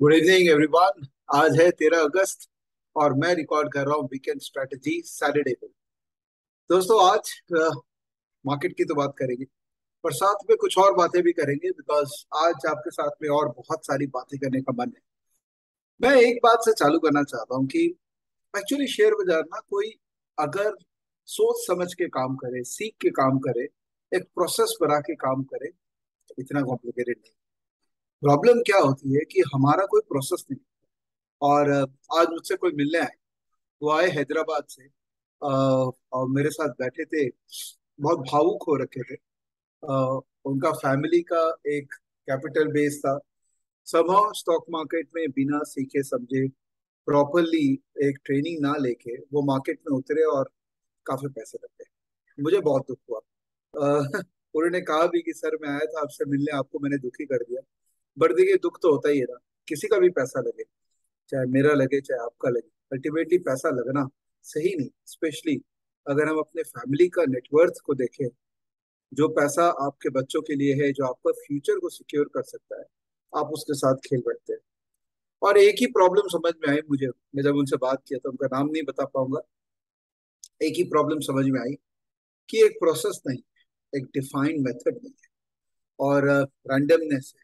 Good evening everyone. आज है 13 अगस्त और मैं रिकॉर्ड कर रहा हूँ वीकेंड स्ट्रेटजी सैटरडे को। दोस्तों आज मार्केट की तो बात करेंगे पर साथ में कुछ और बातें भी करेंगे बिकॉज आज आपके साथ में और बहुत सारी बातें करने का मन है। मैं एक बात से चालू करना चाहता हूँ कि एक्चुअली शेयर बाजार ना कोई अगर सोच समझ के काम करे, सीख के काम करे, एक प्रोसेस बना के काम करे तो इतना कॉम्प्लिकेटेड नहीं। प्रॉब्लम क्या होती है कि हमारा कोई प्रोसेस नहीं। और आज मुझसे कोई मिलने आए, वो आए हैदराबाद से। और मेरे साथ बैठे थे, बहुत भावुक हो रखे थे। उनका फैमिली का एक कैपिटल बेस था। समहाउ स्टॉक मार्केट में बिना सीखे समझे प्रॉपरली एक ट्रेनिंग ना लेके वो मार्केट में उतरे और काफी पैसे लग गए। मुझे बहुत दुख हुआ। उन्होंने कहा भी कि सर मैं आया था आपसे मिलने, आपको मैंने दुखी कर दिया। बट देखिए दुख तो होता ही है ना, किसी का भी पैसा लगे, चाहे मेरा लगे चाहे आपका लगे, अल्टीमेटली पैसा लगना सही नहीं। स्पेशली अगर हम अपने फैमिली का नेटवर्थ को देखें, जो पैसा आपके बच्चों के लिए है, जो आपका फ्यूचर को सिक्योर कर सकता है, आप उसके साथ खेल बैठते हैं। और एक ही प्रॉब्लम समझ में आई मुझे, मैं जब उनसे बात किया तो उनका नाम नहीं बता पाऊंगा। एक ही प्रॉब्लम समझ में आई कि एक प्रोसेस नहीं, एक डिफाइंड मेथड नहीं है, और रैंडमनेस है।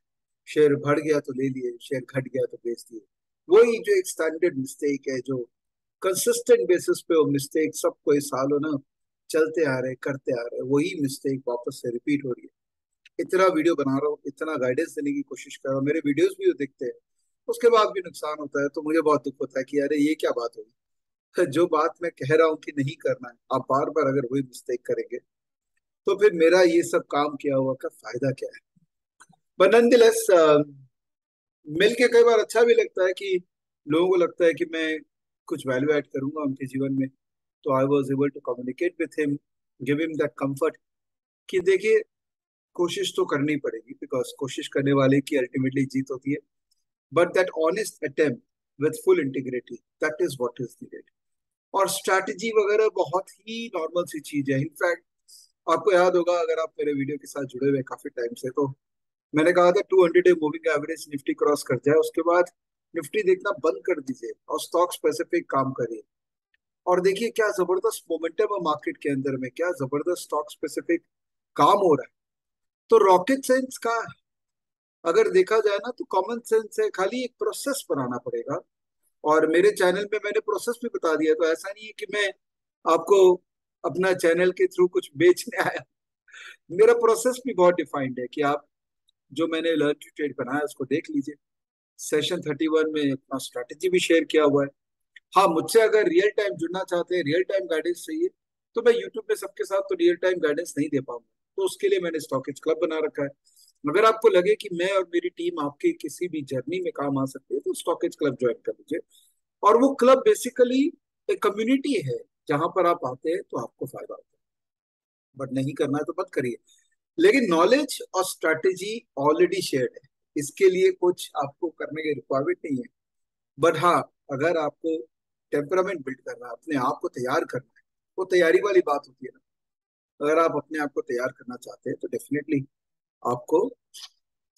शेयर बढ़ गया तो ले लिए, शेयर घट गया तो बेच दिए। वही जो एक स्टैंडर्ड मिस्टेक है, जो कंसिस्टेंट बेसिस पे वो मिस्टेक सब कोई सालों ना चलते आ रहे करते आ रहे, वही मिस्टेक वापस से रिपीट हो रही है। इतना वीडियो बना रहा हूँ, इतना गाइडेंस देने की कोशिश कर रहा हूँ, मेरे वीडियोस भी वो दिखते हैं, उसके बाद भी नुकसान होता है। तो मुझे बहुत दुख होता है कि अरे ये क्या बात होगी। जो बात मैं कह रहा हूँ कि नहीं करना है, आप बार बार अगर वही मिस्टेक करेंगे तो फिर मेरा ये सब काम किया हुआ का फायदा क्या है। बट नॉनदलेस मिल के कई बार अच्छा भी लगता है कि लोगों को लगता है कि मैं कुछ वैल्यू ऐड करूंगा उनके जीवन में। तो I was able to communicate with him, give him that comfort कि देखिए कोशिश तो करनी पड़ेगी, बिकॉज कोशिश करने वाले की अल्टीमेटली जीत होती है। But that honest attempt with full integrity, that is what is needed. और स्ट्रैटेजी वगैरह बहुत ही नॉर्मल सी चीज है। इनफैक्ट आपको याद होगा, अगर आप मेरे वीडियो के साथ जुड़े हुए काफी टाइम से, तो मैंने कहा था 200 day moving average Nifty cross कर जाए उसके बाद निफ्टी देखना बंद कर दीजिए और स्टॉक स्पेसिफिक काम करिए। और देखिए क्या जबरदस्त मोमेंटम है मार्केट के अंदर में, क्या जबरदस्त स्टॉक स्पेसिफिक काम हो रहा है। तो रॉकेट साइंस का अगर देखा जाए ना तो कॉमन सेंस है, खाली एक प्रोसेस बनाना पड़ेगा। और मेरे चैनल पे मैंने प्रोसेस भी बता दिया, तो ऐसा नहीं है कि मैं आपको अपना चैनल के थ्रू कुछ बेचने आया। मेरा प्रोसेस भी बहुत डिफाइंड है कि आप जो मैंने लर्न टू ट्रेड बनाया उसको देख लीजिए। सेशन 31 में अपना स्ट्रैटेजी भी शेयर किया हुआ है। हाँ, मुझसे अगर रियल टाइम जुड़ना चाहते हैं, रियल टाइम गाइडेंस चाहिए, तो मैं यूट्यूब पे सबके साथ तो रियल टाइम गाइडेंस नहीं दे पाऊंगा। तो उसके लिए मैंने स्टॉकेज क्लब बना रखा है। अगर आपको लगे कि मैं और मेरी टीम आपकी किसी भी जर्नी में काम आ सकती है तो स्टॉकेज क्लब ज्वाइन कर लीजिए। और वो क्लब बेसिकली एक कम्युनिटी है, जहां पर आप आते हैं तो आपको फायदा होता है। बट नहीं करना है तो मत करिए। लेकिन नॉलेज और स्ट्रैटेजी ऑलरेडी शेयर्ड है, इसके लिए कुछ आपको करने की रिक्वायरमेंट नहीं है। बट हाँ, अगर आपको टेम्परामेंट बिल्ड करना है, अपने आप को तैयार करना है, वो तैयारी वाली बात होती है ना। अगर आप अपने आप को तैयार करना चाहते हैं तो डेफिनेटली आपको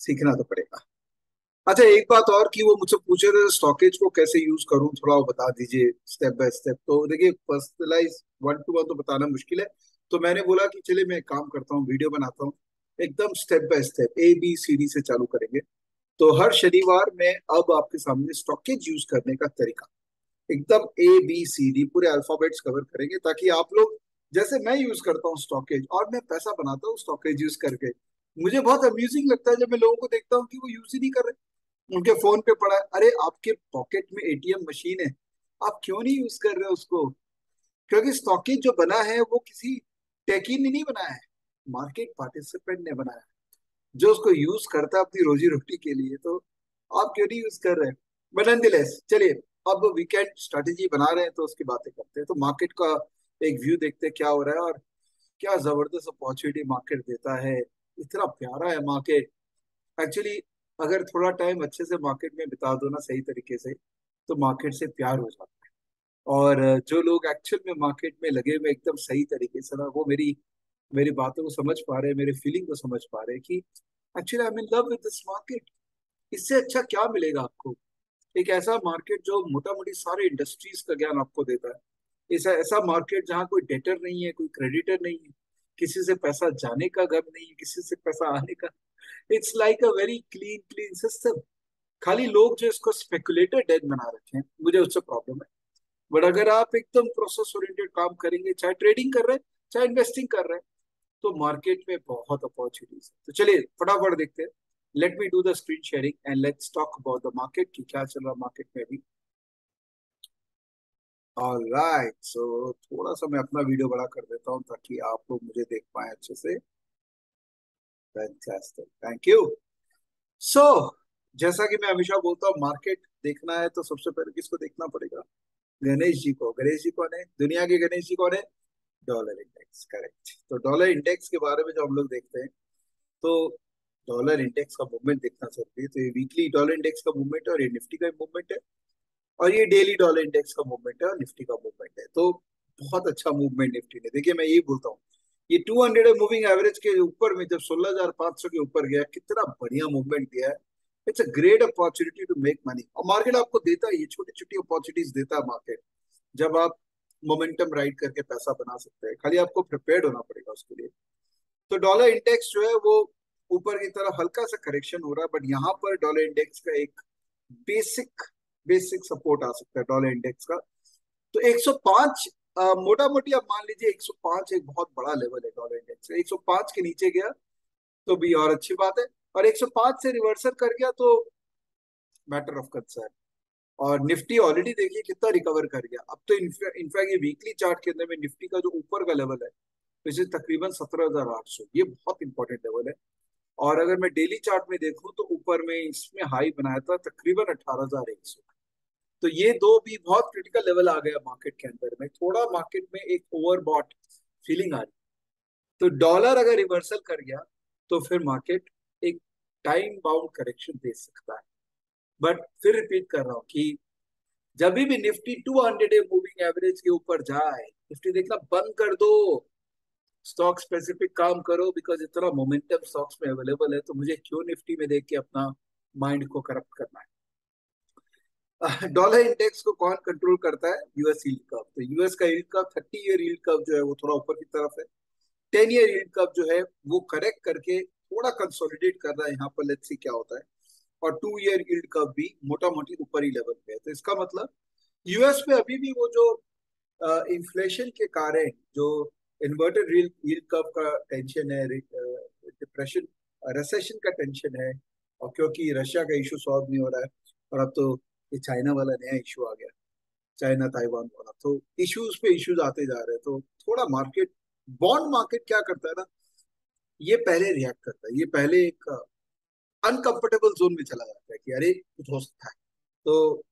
सीखना तो पड़ेगा। अच्छा, एक बात और कि वो मुझसे पूछे थे स्टॉकेज को कैसे यूज करूं, थोड़ा वो बता दीजिए स्टेप बाय स्टेप। तो देखिए पर्सनलाइज 1 to 1 तो बताना मुश्किल है। तो मैंने बोला कि चलिए मैं एक काम करता हूँ, वीडियो बनाता हूँ, एकदम स्टेप बाय स्टेप ABCD से चालू करेंगे। तो हर शनिवार में अब आपके सामने स्टॉकेज यूज करने का तरीका एकदम ABCD पूरे अल्फाबेट्स कवर करेंगे, ताकि आप लोग जैसे मैं यूज करता हूँ स्टॉकेज और मैं पैसा बनाता हूँ स्टॉकेज यूज करके। मुझे बहुत अम्यूजिंग लगता है जब मैं लोगों को देखता हूँ कि वो यूज ही नहीं कर रहे, उनके फोन पे पड़ा है। अरे आपके पॉकेट में ATM मशीन है, आप क्यों नहीं यूज कर रहे हो उसको? क्योंकि स्टॉकेज जो बना है वो किसी टेकी ने नहीं बनाया है, मार्केट पार्टिसिपेंट ने बनाया है, जो उसको यूज करता है अपनी रोजी रोटी के लिए। तो आप क्यों नहीं यूज कर रहे हैं? बट नॉनदलेस चलिए, अब वीकेंड स्ट्रेटेजी बना रहे हैं तो उसकी बातें करते हैं। तो मार्केट का एक व्यू देखते हैं क्या हो रहा है, और क्या जबरदस्त अपॉर्चुनिटी मार्केट देता है। इतना प्यारा है मार्केट एक्चुअली। अगर थोड़ा टाइम अच्छे से मार्केट में बिता दो ना सही तरीके से, तो मार्केट से प्यार हो जाता है। और जो लोग एक्चुअल में मार्केट में लगे हुए एकदम सही तरीके से ना, वो मेरी मेरी बातों को समझ पा रहे हैं, मेरे फीलिंग को समझ पा रहे हैं कि actually I am in love with this market. इससे अच्छा क्या मिलेगा आपको? एक ऐसा मार्केट जो मोटा मोटी सारे इंडस्ट्रीज का ज्ञान आपको देता है। ऐसा ऐसा मार्केट जहाँ कोई डेटर नहीं है, कोई क्रेडिटर नहीं है, किसी से पैसा जाने का गम नहीं है, किसी से पैसा आने का। It's like a very clean clean system. खाली लोग जो इसको स्पेकुलेटेड डेट बना रखे हैं, मुझे उससे प्रॉब्लम है। बट अगर आप एकदम प्रोसेस ओरिएंटेड काम करेंगे, चाहे ट्रेडिंग कर रहे हैं चाहे इन्वेस्टिंग कर रहे हैं, तो मार्केट में बहुत अपॉर्चुनिटीज है। तो चलिए फटाफट देखते हैं। Let me do the screen sharing and let's talk about the market कि क्या चल रहा मार्केट में अभी। ऑलराइट, सो थोड़ा सा मैं अपना वीडियो बड़ा कर देता हूँ ताकि आप लोग मुझे देख पाए अच्छे से। Fantastic, thank you. सो जैसा कि मैं हमेशा बोलता हूँ, मार्केट देखना है तो सबसे पहले किसको देखना पड़ेगा? गणेश जी को। गणेश जी कौन है? दुनिया के गणेश जी कौन है? Dollar index, correct. तो डॉलर इंडेक्स के बारे में जो हम लोग देखते हैं, तो डॉलर इंडेक्स का मूवमेंट देखना जरूरी है। तो ये वीकली डॉलर इंडेक्स का मूवमेंट है और ये निफ्टी का मूवमेंट है, और ये डेली डॉलर इंडेक्स का मूवमेंट है और निफ्टी का मूवमेंट है। तो बहुत अच्छा मूवमेंट निफ्टी ने, देखिए मैं यही बोलता हूँ, ये 200 मूविंग एवरेज के ऊपर में जब 16,500 के ऊपर गया, कितना बढ़िया मूवमेंट दिया है। It's a great opportunity to make money, और मार्केट आपको देता है, ये छोटी छोटी अपॉर्चुनिटीज देता है मार्केट, जब आप मोमेंटम राइड करके पैसा बना सकते हैं। खाली आपको प्रिपेयर्ड होना पड़ेगा उसके लिए। तो डॉलर इंडेक्स जो है वो ऊपर की तरफ हल्का सा करेक्शन हो रहा है, बट यहाँ पर डॉलर इंडेक्स का एक बेसिक बेसिक सपोर्ट आ सकता है डॉलर इंडेक्स का। तो 105, मोटा मोटी आप मान लीजिए 105 एक बहुत बड़ा लेवल है डॉलर इंडेक्स। 105 के नीचे गया तो भी और अच्छी बात है, और 105 से रिवर्सल कर गया तो मैटर ऑफ कंसर्न। और निफ्टी ऑलरेडी देखिए कितना रिकवर कर गया। अब तो इनफैक्ट ये वीकली चार्ट के अंदर में निफ्टी का जो ऊपर का लेवल है, इसे तकरीबन 17,800, ये बहुत इंपॉर्टेंट लेवल है। और अगर मैं डेली चार्ट में देखूं तो ऊपर में इसमें हाई बनाया था तकरीबन 18,100। तो ये दो भी बहुत क्रिटिकल लेवल आ गया मार्केट के अंदर में। थोड़ा मार्केट में एक ओवरबॉट फीलिंग आ रही। तो डॉलर अगर रिवर्सल कर गया तो फिर मार्केट एक टाइम बाउंड करेक्शन दे सकता है। बट फिर रिपीट कर रहा हूँ कि जब भी निफ्टी 200 मूविंग एवरेज के ऊपर जाए, निफ्टी देखना बंद कर दो, स्टॉक स्पेसिफिक काम करो। बिकॉज इतना मोमेंटम स्टॉक्स में अवेलेबल है, तो मुझे क्यों निफ्टी में देख के अपना माइंड को करप्ट करना है। डॉलर इंडेक्स को कौन कंट्रोल करता है? US yield curve. तो यूएस का yield curve, 30 year yield curve जो है वो थोड़ा ऊपर की तरफ है। 10 ईयर यील्ड कर्व जो है वो करेक्ट करके थोड़ा कंसोलिडेट कर रहा है यहाँ पर। लेट्स सी क्या होता है। और 2 ईयर यील्ड कर्व भी मोटा मोटी ऊपर ही लेवल पे है। तो इसका मतलब यूएस में अभी भी वो जो इन्फ्लेशन के कारण जो इन्वर्टेड यील्ड कर्व का टेंशन है, डिप्रेशन, रिसेशन का टेंशन है, और क्योंकि रशिया का इशू सॉल्व नहीं हो रहा है, और अब तो ये चाइना वाला नया इशू आ गया, चाइना ताइवान वाला, तो इश्यूज पे इश्यूज आते जा रहे हैं। तो थोड़ा मार्केट, बॉन्ड मार्केट क्या करता है ना, ये पहले रिएक्ट करता है, ये पहले एक अनकंफर्टेबल जोन में चला जाता है कि अरे कुछ हो सकता है। तो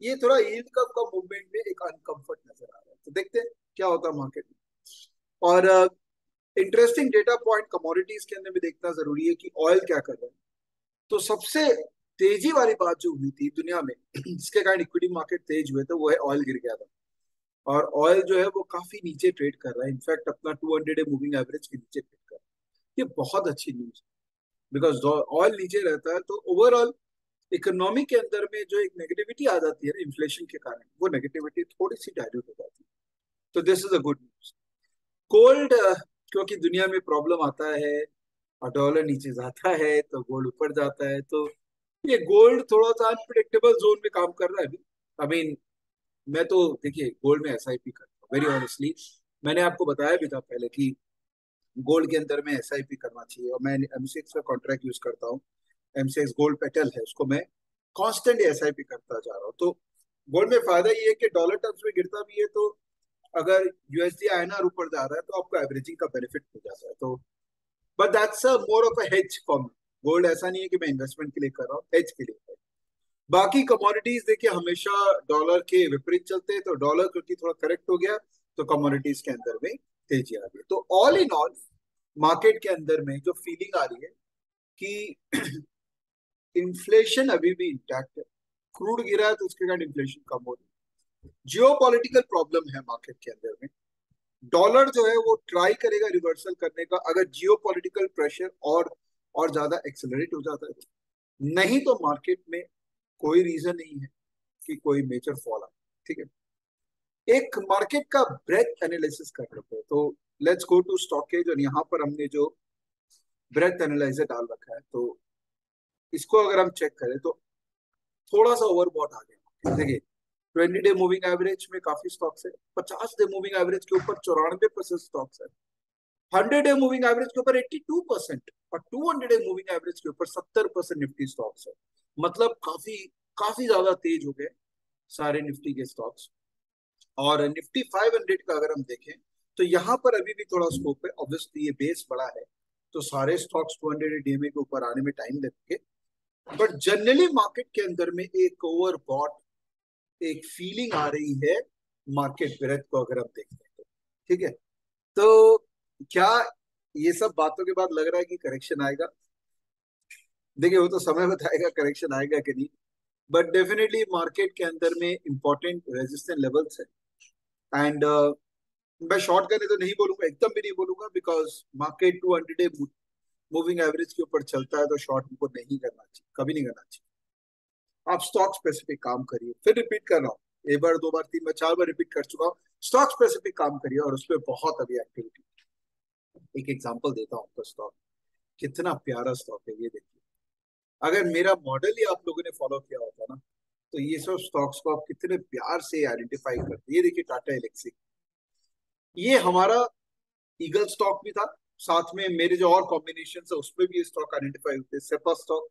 ये थोड़ा यील्ड कर्व का मूवमेंट में एक अनकंफर्ट नजर आ रहा है। तो देखते हैं क्या होता है मार्केट में। और इंटरेस्टिंग डेटा पॉइंट कमोडिटीज के अंदर भी देखना जरूरी है कि ऑयल क्या कर रहा है। तो सबसे तेजी वाली बात जो हुई थी दुनिया में जिसके कारण इक्विटी मार्केट तेज हुए थे, वो है ऑयल गिर गया था। और ऑयल जो है वो काफी नीचे ट्रेड कर रहा है, इनफैक्ट अपना 200 मूविंग एवरेज के नीचे ट्रेड कर रहा है। ये बहुत अच्छी न्यूज है, बिकॉज ऑयल नीचे रहता है तो ओवरऑल इकोनॉमी के अंदर में जो एक नेगेटिविटी आ जाती है ना इन्फ्लेशन के कारण, वो नेगेटिविटी थोड़ी सी डाइल्यूट हो जाती है। तो this is a good news. Gold, क्योंकि दुनिया में प्रॉब्लम आता है और डॉलर नीचे जाता है तो गोल्ड ऊपर जाता है, तो ये गोल्ड थोड़ा सा अनप्रिडिक्टेबल जोन में काम कर रहा है अभी। आई मीन, मैं तो देखिए गोल्ड में एसआईपी करता हूँ वेरी ऑनेस्टली। मैंने आपको बताया भी था पहले कि गोल्ड के अंदर में एसआईपी करना चाहिए, और मैं एमसीएक्स का कॉन्ट्रैक्ट यूज करता हूँ। एमसीएक्स गोल्ड पेटल है, उसको मैं कांस्टेंट एसआईपी करता जा रहा हूँ। तो गोल्ड में फायदा ये है कि डॉलर टर्म्स में गिरता भी है, तो अगर यूएसडी आईएनआर ऊपर जा रहा है तो आपको एवरेजिंग का बेनिफिट मिल जाता है। तो but that's a more of a hedge for me. Gold ऐसा नहीं है कि मैं इन्वेस्टमेंट के लिए कर रहा हूँ, हेज के लिए। बाकी कमोडिटीज देखिए हमेशा डॉलर के विपरीत चलते हैं, तो डॉलर क्योंकि थोड़ा करेक्ट हो गया तो कमोडिटीज के अंदर में तेजी आ गई। तो ऑल इन ऑल मार्केट के अंदर में जो फीलिंग आ रही है कि इन्फ्लेशन अभी भी इंटैक्ट है। क्रूड गिरा है तो उसके कारण इन्फ्लेशन कम हो रही है। जियो पॉलिटिकल प्रॉब्लम है मार्केट के अंदर में। डॉलर जो है वो ट्राई करेगा रिवर्सल करने का, अगर जियो पॉलिटिकल प्रेशर और ज्यादा एक्सेलरेट हो जाता है तो। नहीं तो मार्केट में कोई रीजन नहीं है कि कोई मेजर फॉल आए। ठीक है, एक मार्केट का ब्रेथ एनालिसिस कर लेते हैं। तो लेट्स गो टू स्टॉकेज, और यहाँ पर हमने जो ब्रेथ एनालाइजर डाल रखा है, तो इसको अगर हम चेक करें तो थोड़ा सा ओवरबॉट आ गया। देखिए, 20 डे मूविंग एवरेज में काफी स्टॉक्स है, 50 डे मूविंग एवरेज के ऊपर 94% स्टॉक्स है, 100 डे मूविंग एवरेज के ऊपर 82%, और 200 डे मूविंग एवरेज के ऊपर 70% निफ्टी स्टॉक्स है। मतलब काफी काफी ज्यादा तेज हो गए सारे निफ्टी के स्टॉक्स। और निफ्टी 500 का अगर हम देखें तो यहाँ पर अभी भी थोड़ा स्कोप है। ऑब्वियसली ये बेस बड़ा है, तो सारे स्टॉक्स 200 डीएमए के ऊपर आने में टाइम लगेंगे, बट जनरली मार्केट के अंदर में एक ओवरबॉट एक फीलिंग आ रही है मार्केट ब्रेथ को अगर हम देखते हैं तो। ठीक है, तो क्या ये सब बातों के बाद लग रहा है कि करेक्शन आएगा? देखिए, वो तो समय बताएगा करेक्शन आएगा कि नहीं, बट डेफिनेटली मार्केट के अंदर में इंपॉर्टेंट रेजिस्टेंस लेवल्स है। एंड मैं शॉर्ट करने तो नहीं बोलूंगा, एकदम भी नहीं बोलूंगा, because market 200 day moving average के ऊपर चलता है, तो शॉर्ट को नहीं करना चाहिए, कभी नहीं करना चाहिए। आप स्टॉक स्पेसिफिक काम करिए, फिर रिपीट कर रहा हूँ, एक बार, दो बार, तीन बार, चार बार रिपीट कर चुका हूँ। स्टॉक स्पेसिफिक काम करिए, और उसपे बहुत अभी एक्टिविटी। एक एग्जांपल देता हूँ आपको, स्टॉक कितना प्यारा स्टॉक है ये देखिए। अगर मेरा मॉडल ही आप लोगों ने फॉलो किया होता ना, तो ये सब स्टॉक्स को आप कितने प्यार से आइडेंटिफाई करते। ये देखिए, टाटा एलेक्सी, ये हमारा ईगल स्टॉक भी था, साथ में मेरे जो और कॉम्बिनेशन है उसमें भी ये स्टॉक आइडेंटिफाई होते हैं, सेपा स्टॉक,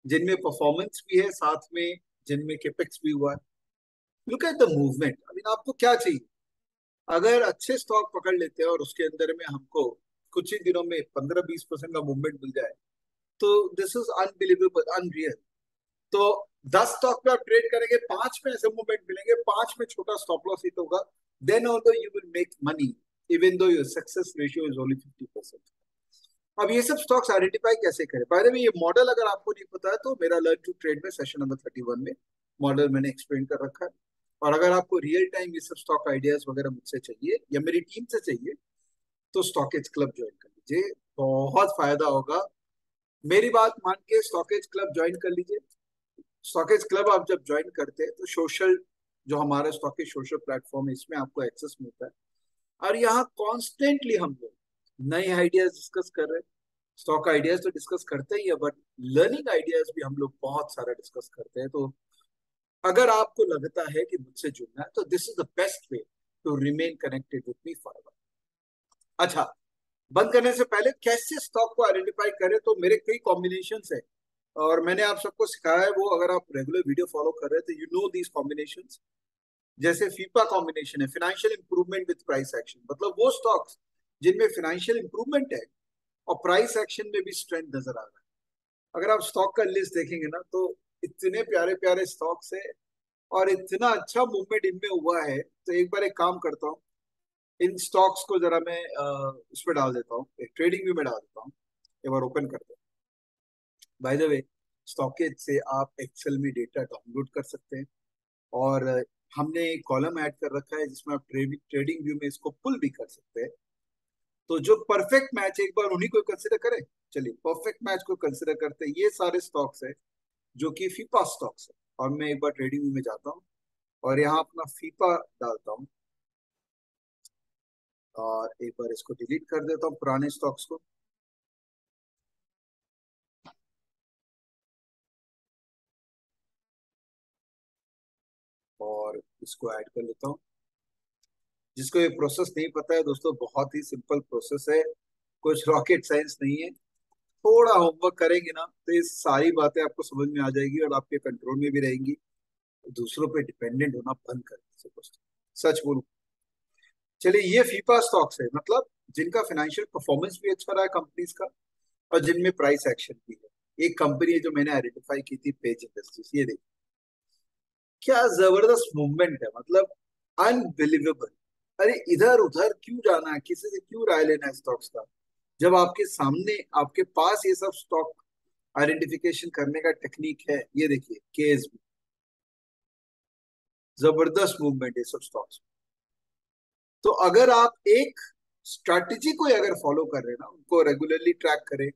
जिनमें परफॉर्मेंस भी है, साथ में जिनमें केपेक्स भी हुआ है। Look at the movement. I mean, आपको क्या चाहिए? अगर अच्छे स्टॉक पकड़ लेते हैं और उसके अंदर में हमको कुछ ही दिनों में 15-20% का मूवमेंट मिल जाए, तो दिस इज अनबिलीवेबल, अनरियल। तो 10 स्टॉक पे आप ट्रेड करेंगे, 5 में ऐसे मूवमेंट मिलेंगे, 5 में छोटा स्टॉप लॉस हिट होगा, then also you will make money, even though your success ratio is only 50%। अब ये सब स्टॉक्स आइडेंटिफाई कैसे करें? बाय द वे, ये मॉडल अगर आपको नहीं पता है तो मेरा लर्न टू ट्रेड में सेशन नंबर 31 में मॉडल मैंने एक्सप्लेन कर रखा है। और अगर आपको रियल टाइम ये सब स्टॉक आइडियाज वगैरह मुझसे चाहिए या मेरी टीम से चाहिए, तो स्टॉकेज क्लब ज्वाइन कर लीजिए, बहुत फायदा होगा। मेरी बात मान के स्टॉकेज क्लब ज्वाइन कर लीजिए। स्टॉकेज क्लब आप जब ज्वाइन करते हैं तो सोशल, जो हमारा स्टॉकेज सोशल प्लेटफॉर्म है, इसमें आपको एक्सेस मिलता है, और यहाँ कॉन्स्टेंटली हम लोग नए आइडियाज डिस्कस कर रहे हैं। स्टॉक आइडियाज तो डिस्कस करते ही है, बट लर्निंग आइडियाज भी हम लोग बहुत सारा डिस्कस करते हैं। तो अगर आपको लगता है कि मुझसे जुड़ना है, तो this is the best way to remain connected with me forever. अच्छा, बंद करने से पहले कैसे स्टॉक को आइडेंटिफाई करें, तो मेरे कई कॉम्बिनेशन है, और मैंने आप सबको सिखाया है। वो अगर आप रेगुलर वीडियो फॉलो कर रहे हैं तो यू नो दीज कॉम्बिनेशन। जैसे फीपा कॉम्बिनेशन है, financial improvement with price action, मतलब वो स्टॉक्स जिनमें फाइनेंशियल इंप्रूवमेंट है और प्राइस एक्शन में भी स्ट्रेंथ नजर आ रहा है। अगर आप स्टॉक का लिस्ट देखेंगे ना, तो इतने प्यारे प्यारे स्टॉक्स है, और इतना अच्छा मूवमेंट इनमें हुआ है। तो एक बार एक काम करता हूँ, इन स्टॉक्स को जरा मैं उस पर डाल देता हूँ, एक ट्रेडिंग व्यू में डाल देता हूँ। एक बार ओपन करते हैं। बाय द वे, स्टॉकेज से आप एक्सेल में डेटा डाउनलोड कर सकते हैं, और हमने कॉलम ऐड कर रखा है जिसमें आप ट्रेडिंग व्यू में इसको पुल भी कर सकते हैं। तो जो परफेक्ट मैच, एक बार उन्हीं को कंसिडर करें। चलिए, परफेक्ट मैच को कंसिडर करते हैं, ये सारे स्टॉक्स है जो कि फीपा स्टॉक्स है। और मैं एक बार ट्रेडिंग व्यू में जाता हूँ, और यहाँ अपना फीपा डालता हूँ, और एक बार इसको डिलीट कर देता हूँ पुराने स्टॉक्स को। और इसको ऐड कर लेता हूँ। जिसको ये प्रोसेस नहीं पता है दोस्तों, बहुत ही सिंपल प्रोसेस है, कुछ रॉकेट साइंस नहीं है। थोड़ा होमवर्क करेंगे ना, तो ये सारी बातें आपको समझ में आ जाएगी, और आपके कंट्रोल में भी रहेंगी। दूसरों पे डिपेंडेंट होना बंद कर दीजिए दोस्तों, सच बोलूं। चलिए, ये फीफा स्टॉक्स है, मतलब जिनका फाइनेंशियल परफॉर्मेंस भी अच्छा रहा है कंपनीज का, और जिनमें प्राइस एक्शन भी है। एक कंपनी है जो मैंने आइडेंटिफाई की थी, पेज इंडस्ट्रीज, ये देखिए क्या जबरदस्त मूवमेंट है, मतलब अनबिलीवेबल। अरे, इधर उधर क्यों जाना है, किसी से क्यों राय लेना है स्टॉक्स का, जब आपके सामने आपके पास ये सब स्टॉक आइडेंटिफिकेशन करने का टेक्निक है। ये देखिए केस, जबरदस्त मूवमेंट है सब स्टॉक्स। तो अगर आप एक स्ट्रैटेजी को अगर फॉलो कर रहे हैं ना, उनको रेगुलरली ट्रैक करें,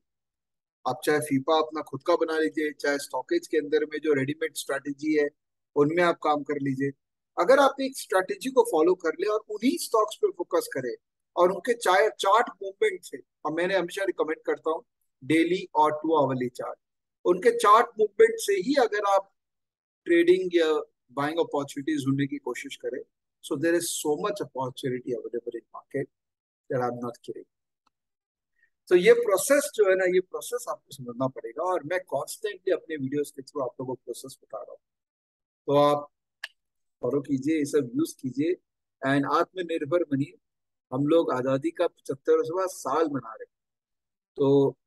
आप चाहे फीफा अपना खुद का बना लीजिए, चाहे स्टॉकेज के अंदर में जो रेडीमेड स्ट्रैटेजी है उनमें आप काम कर लीजिए। अगर आप एक स्ट्रेटेजी को फॉलो कर ले और उन्हीं स्टॉक्स पे फोकस करें और उनके चाहे चार्ट मूवमेंट से, और मैंने हमेशा रिकमेंड करता हूँ डेली और 2 आवरली चार्ट, उनके चार्ट मूवमेंट से ही अगर आप ट्रेडिंग या बाइंग अपॉर्चुनिटीज ढूंढने की कोशिश करें, so there is so much opportunity available in market that I am not kidding. तो ये प्रोसेस जो है ना, ये प्रोसेस आपको समझना पड़ेगा, और मैं कॉन्स्टेंटली अपने वीडियोस के थ्रू आप लोगों को प्रोसेस बता रहा हूँ। तो आप फॉलो कीजिए, ये सब यूज कीजिए एंड आत्मनिर्भर बनिए। हम लोग आजादी का 75वां साल मना रहे हैं, तो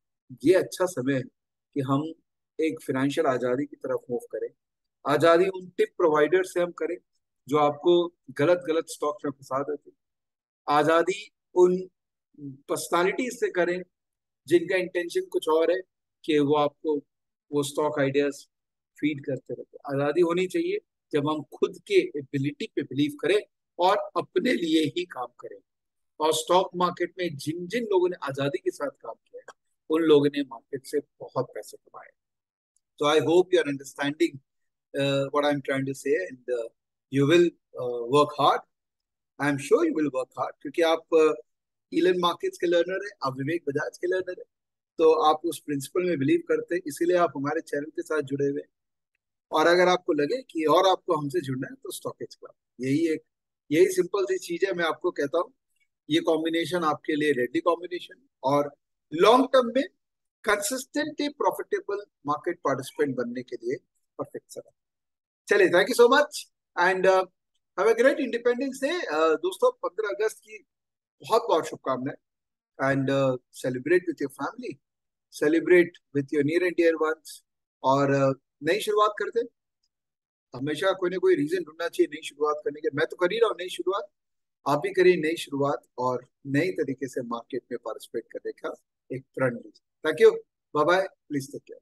ये अच्छा समय है कि हम एक फाइनेंशियल आजादी की तरफ मूव करें। आजादी उन टिप प्रोवाइडर से हम करें जो आपको गलत गलत स्टॉक्स में फंसा देते। आजादी उन पर्सनालिटी से करें जिनका इंटेंशन कुछ और है, कि वो आपको वो स्टॉक आइडियाज फीड करते रहते। आजादी होनी चाहिए जब हम खुद के एबिलिटी पे बिलीव करें और अपने लिए ही काम करें। और स्टॉक मार्केट में जिन जिन लोगों ने आजादी के साथ काम किया है, उन लोगों ने मार्केट से बहुत पैसे कमाए। तो I hope you are understanding what I am trying to say, and you will work hard. I am sure you will work hard, क्योंकि आप इलन मार्केट्स के लर्नर है, आप विवेक बजाज के लर्नर है, तो आप उस प्रिंसिपल में बिलीव करते हैं, इसीलिए आप हमारे चैनल के साथ जुड़े हुए हैं। और अगर आपको लगे कि और आपको हमसे जुड़ना है, तो स्टॉकेज क्लब, यही सिंपल सी चीज है। मैं आपको कहता हूँ ये कॉम्बिनेशन आपके लिए रेडी कॉम्बिनेशन, और लॉन्ग टर्म में कंसिस्टेंटली प्रॉफिटेबल मार्केट पार्टिसिपेंट बनने के लिए परफेक्ट सर। चलिए, thank you so much and have a great independence day. दोस्तों, 15 अगस्त की बहुत बहुत शुभकामनाएं, and celebrate with your family, celebrate with your near and dear ones, और नई शुरुआत करते। हमेशा कोई ना कोई रीजन ढूंढना चाहिए नई शुरुआत करने के। मैं तो कर ही रहा हूँ नई शुरुआत, आप भी करिए नई शुरुआत और नई तरीके से मार्केट में पार्टिसिपेट करने का एक प्रण लीजिए। Thank you, bye bye, please take care.